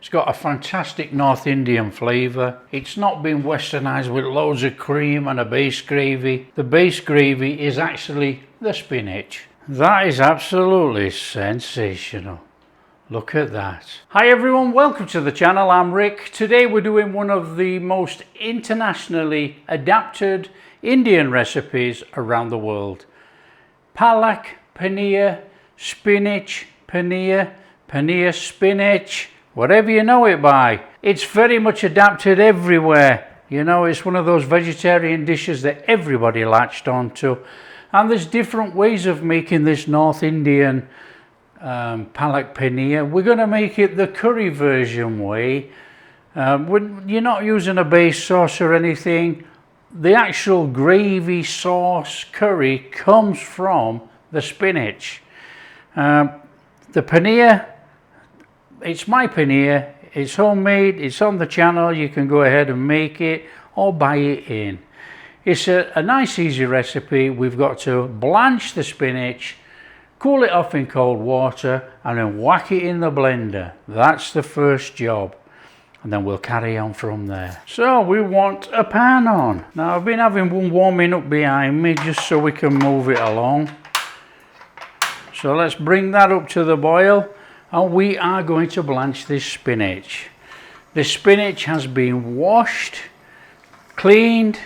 It's got a fantastic North Indian flavour. It's not been westernised with loads of cream and a base gravy. The base gravy is actually the spinach. That is absolutely sensational. Look at that. Hi everyone, welcome to the channel. I'm Rick. Today we're doing one of the most internationally adapted Indian recipes around the world. Palak Paneer, spinach paneer, paneer spinach, whatever you know it by. It's very much adapted everywhere. You know, it's one of those vegetarian dishes that everybody latched onto. And there's different ways of making this North Indian Palak Paneer. We're going to make it the curry version way. You're not using a base sauce or anything. The actual gravy sauce curry comes from the spinach. The paneer, it's my paneer, it's homemade, it's on the channel. You can go ahead and make it or buy it in. It's a nice easy recipe. We've got to blanch the spinach, cool it off in cold water, and then whack it in the blender. That's the first job, and then we'll carry on from there. So we want a pan on. Now I've been having one warming up behind me just so we can move it along. So let's bring that up to the boil, and we are going to blanch this spinach. The spinach has been washed, cleaned,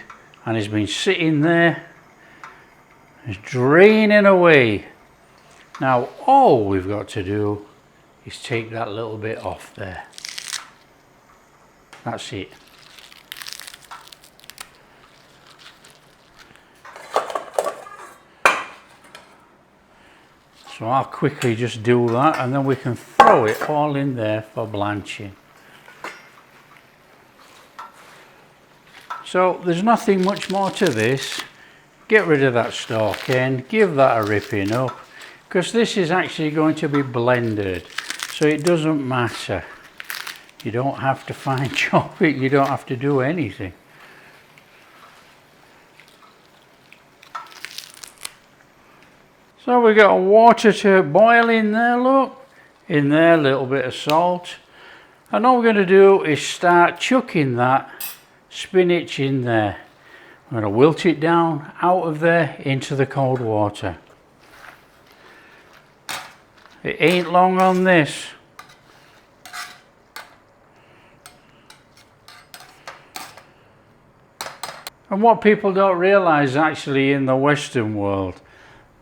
and it's been sitting there. It's draining away. Now all we've got to do is take that little bit off there. That's it. So I'll quickly just do that, and then we can throw it all in there for blanching. So there's nothing much more to this. Get rid of that stalk end, give that a ripping up, because this is actually going to be blended, so it doesn't matter. You don't have to fine chop it, you don't have to do anything. So we've got water to boil in there, look. In there, a little bit of salt. And all we're going to do is start chucking that spinach in there. I'm going to wilt it down out of there into the cold water. It ain't long on this. And what people don't realise actually in the Western world,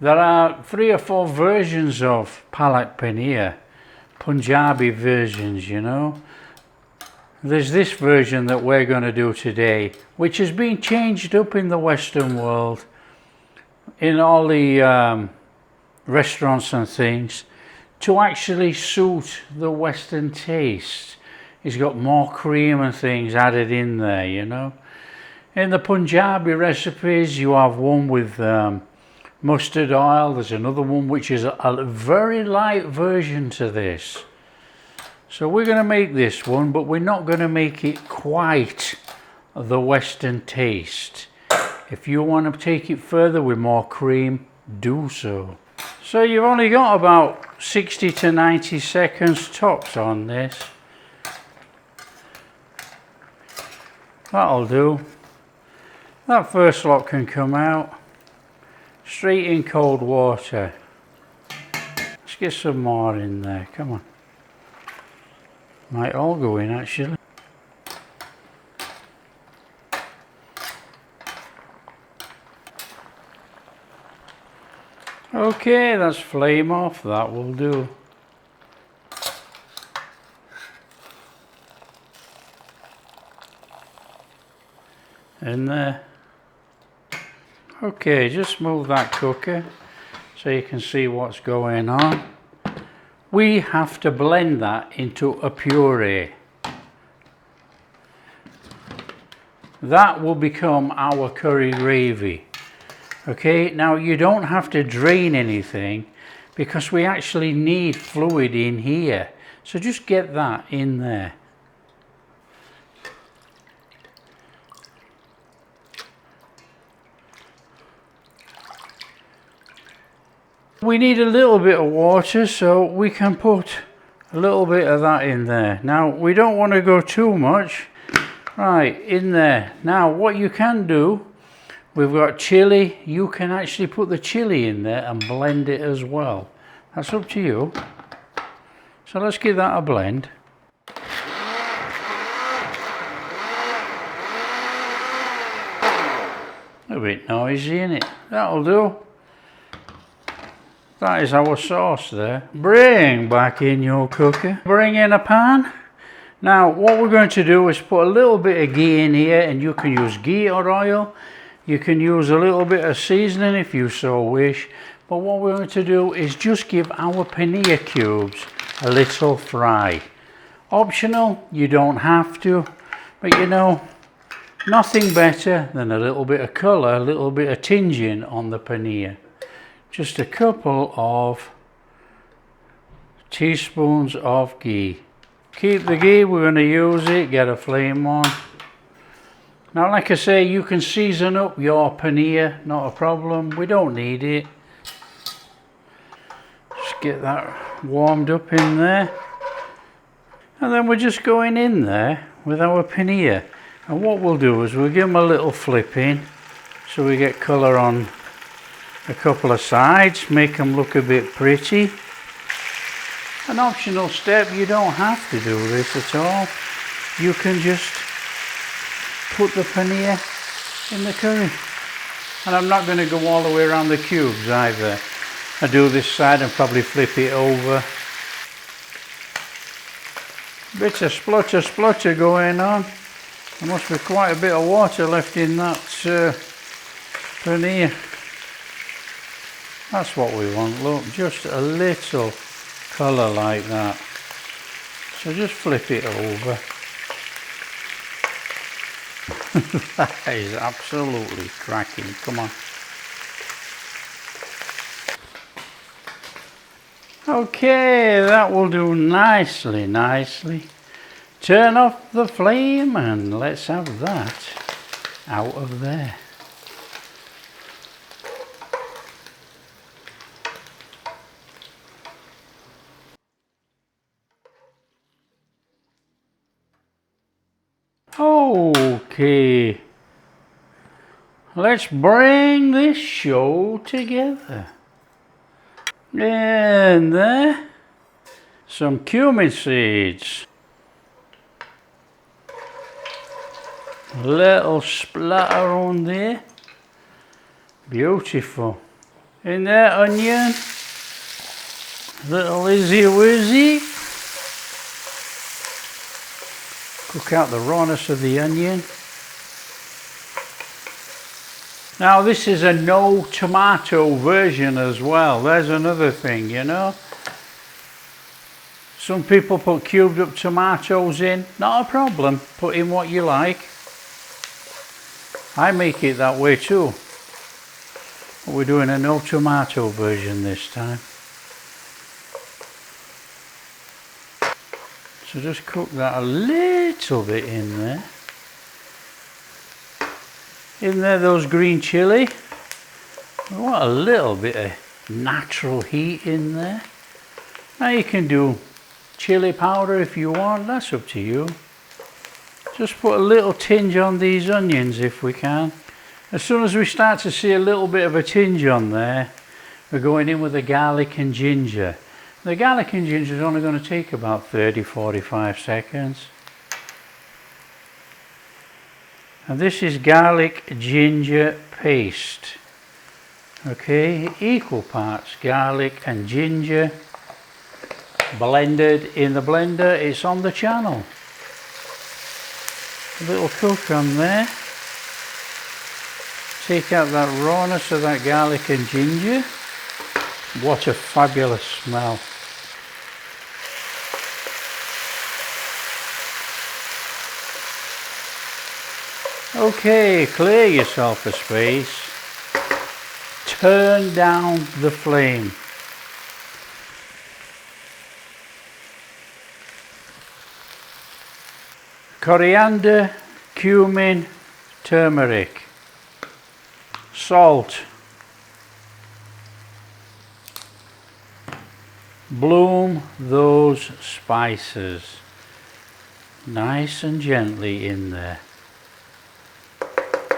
there are 3 or 4 versions of Palak Paneer, Punjabi versions, you know. There's this version that we're going to do today, which has been changed up in the Western world, in all the restaurants and things, to actually suit the Western taste. It's got more cream and things added in there, you know. In the Punjabi recipes, you have one with mustard oil. There's another one which is a very light version to this. So we're going to make this one, but we're not going to make it quite the Western taste. If you want to take it further with more cream, do so. So you've only got about 60 to 90 seconds tops on this. That'll do. That first lot can come out. Straight in cold water. Let's get some more in there, come on. Might all go in actually. Okay, that's flame off, that will do. In there. Okay, just move that cooker so you can see what's going on. We have to blend that into a puree. That will become our curry gravy. Okay, now you don't have to drain anything because we actually need fluid in here. So just get that in there. We need a little bit of water, so we can put A little bit of that in there. Now we don't want to go too much. Right, in there. Now what you can do, we've got chili. You can actually put the chili in there and blend it as well. That's up to you. So let's give that a blend. A bit noisy, isn't it? That'll do. That is our sauce there. Bring back in your cooker. Bring in a pan. Now what we're going to do is put a little bit of ghee in here, and you can use ghee or oil. You can use a little bit of seasoning if you so wish. But what we're going to do is just give our paneer cubes a little fry. Optional, you don't have to. But you know, nothing better than a little bit of colour, a little bit of tinging on the paneer. Just a couple of teaspoons of ghee. Keep the ghee, we're going to use it, get a flame on. Now like I say, you can season up your paneer, not a problem, we don't need it. Just get that warmed up in there. And then we're just going in there with our paneer. And what we'll do is we'll give them a little flip in so we get colour on a couple of sides, make them look a bit pretty. An optional step, you don't have to do this at all. You can just put the paneer in the curry. And I'm not going to go all the way around the cubes either. I do this side and probably flip it over. Bit of splutter going on. There must be quite a bit of water left in that paneer. That's what we want, look, just a little colour like that. So just flip it over. That is absolutely cracking, come on. Okay, that will do nicely. Turn off the flame and let's have that out of there. Okay, let's bring this show together. And there, some cumin seeds. Little splatter on there. Beautiful. In there, onion. Little izzy wizzy. Cook out the rawness of the onion. Now this is a no tomato version as well. There's another thing, you know. Some people put cubed up tomatoes in. Not a problem. Put in what you like. I make it that way too. But we're doing a no tomato version this time. So just cook that a little bit in there. In there, those green chili. We want a little bit of natural heat in there. Now you can do chili powder if you want, that's up to you. Just put a little tinge on these onions if we can. As soon as we start to see a little bit of a tinge on there, we're going in with the garlic and ginger. The garlic and ginger is only going to take about 30-45 seconds. And this is garlic ginger paste. Okay, equal parts garlic and ginger, blended in the blender. It's on the channel. A little cook on there. Take out that rawness of that garlic and ginger. What a fabulous smell. Okay, clear yourself a space. Turn down the flame. Coriander, cumin, turmeric, salt, bloom those spices nice and gently in there.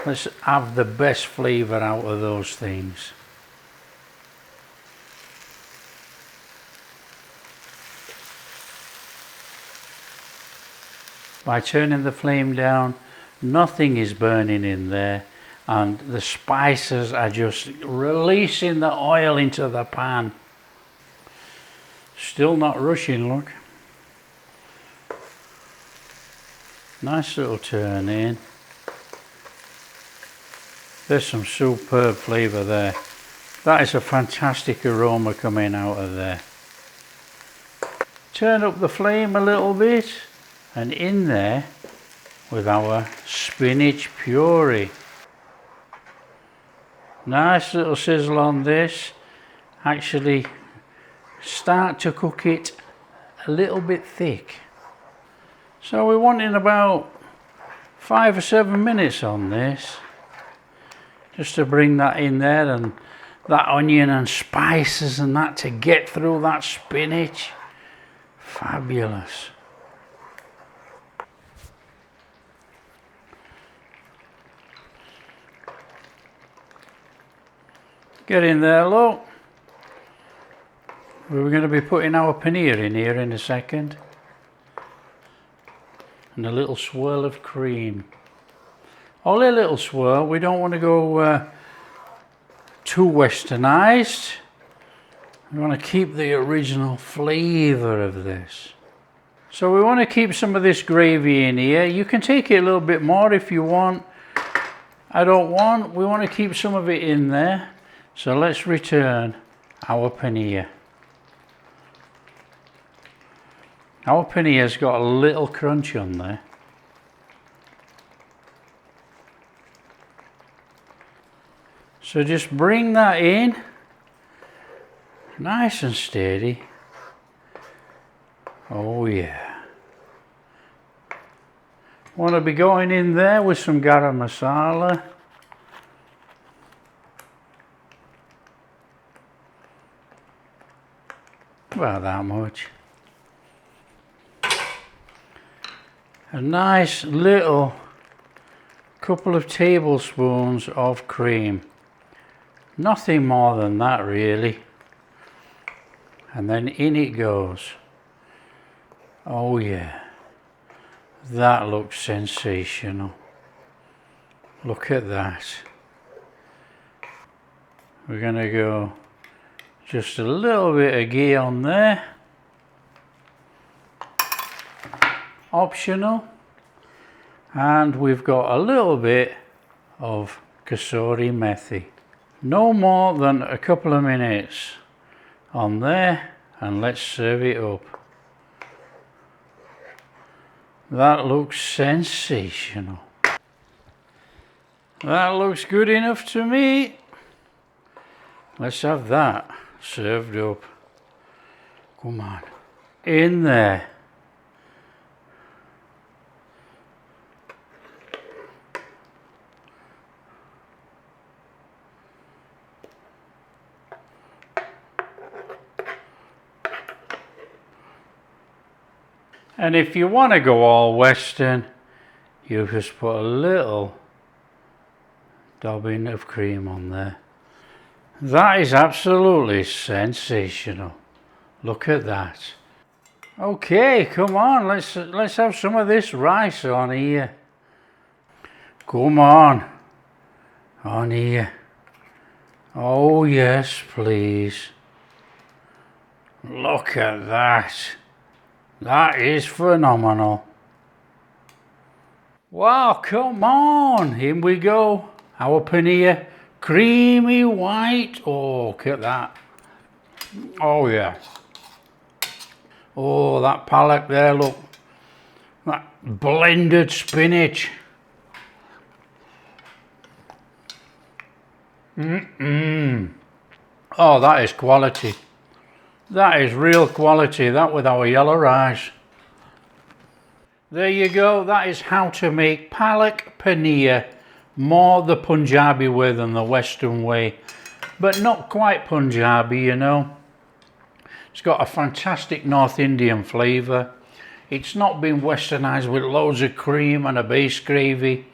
Let's have the best flavour out of those things. By turning the flame down, nothing is burning in there, and the spices are just releasing the oil into the pan. Still not rushing, look. Nice little turn in. There's some superb flavour there. That is a fantastic aroma coming out of there. Turn up the flame a little bit, and in there with our spinach puree. Nice little sizzle on this. Actually start to cook it a little bit thick. So we're wanting about 5 or 7 minutes on this, just to bring that in there and that onion and spices and that to get through that spinach. Fabulous. Get in there, look. We're going to be putting our paneer in here in a second. And a little swirl of cream. Only a little swirl. We don't want to go too westernized. We want to keep the original flavour of this. So we want to keep some of this gravy in here. You can take it a little bit more if you want. I don't want. We want to keep some of it in there. So let's return our paneer. Our paneer's got a little crunch on there. So just bring that in, nice and steady. Oh yeah. Want to be going in there with some garam masala. About that much. A nice little couple of tablespoons of cream. Nothing more than that really. And then in it goes. Oh yeah. That looks sensational. Look at that. We're going to go just a little bit of ghee on there. Optional. And we've got a little bit of kasuri methi. No more than a couple of minutes on there, and let's serve it up. That looks sensational. That looks good enough to me. Let's have that served up. Come on. In there. And if you want to go all Western, you just put a little dobbing of cream on there. That is absolutely sensational. Look at that. Okay, come on, let's have some of this rice on here. Come on here. Oh yes, please. Look at that. That is phenomenal. Wow, come on. In we go. Our paneer. Creamy white. Oh, look at that. Oh, yeah. Oh, that palak there, look. That blended spinach. Oh, that is quality. That is real quality, that with our yellow rice. There you go, that is how to make Palak Paneer more the Punjabi way than the Western way. But not quite Punjabi, you know. It's got a fantastic North Indian flavour. It's not been westernised with loads of cream and a base gravy.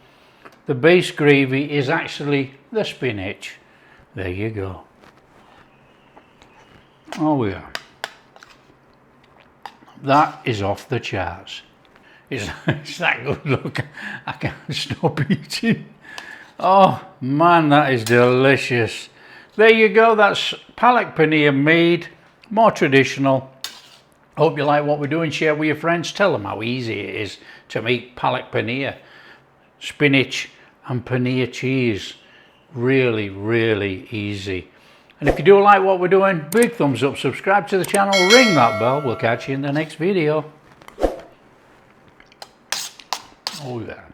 The base gravy is actually the spinach. There you go. Oh yeah. That is off the charts. It's that good, look. I can't stop eating. Oh man, that is delicious. There you go, that's Palak Paneer made more traditional. Hope you like what we're doing. Share with your friends. Tell them how easy it is to make Palak Paneer. Spinach and paneer cheese. Really, really easy. And if you do like what we're doing, big thumbs up, subscribe to the channel, ring that bell. We'll catch you in the next video. Oh yeah.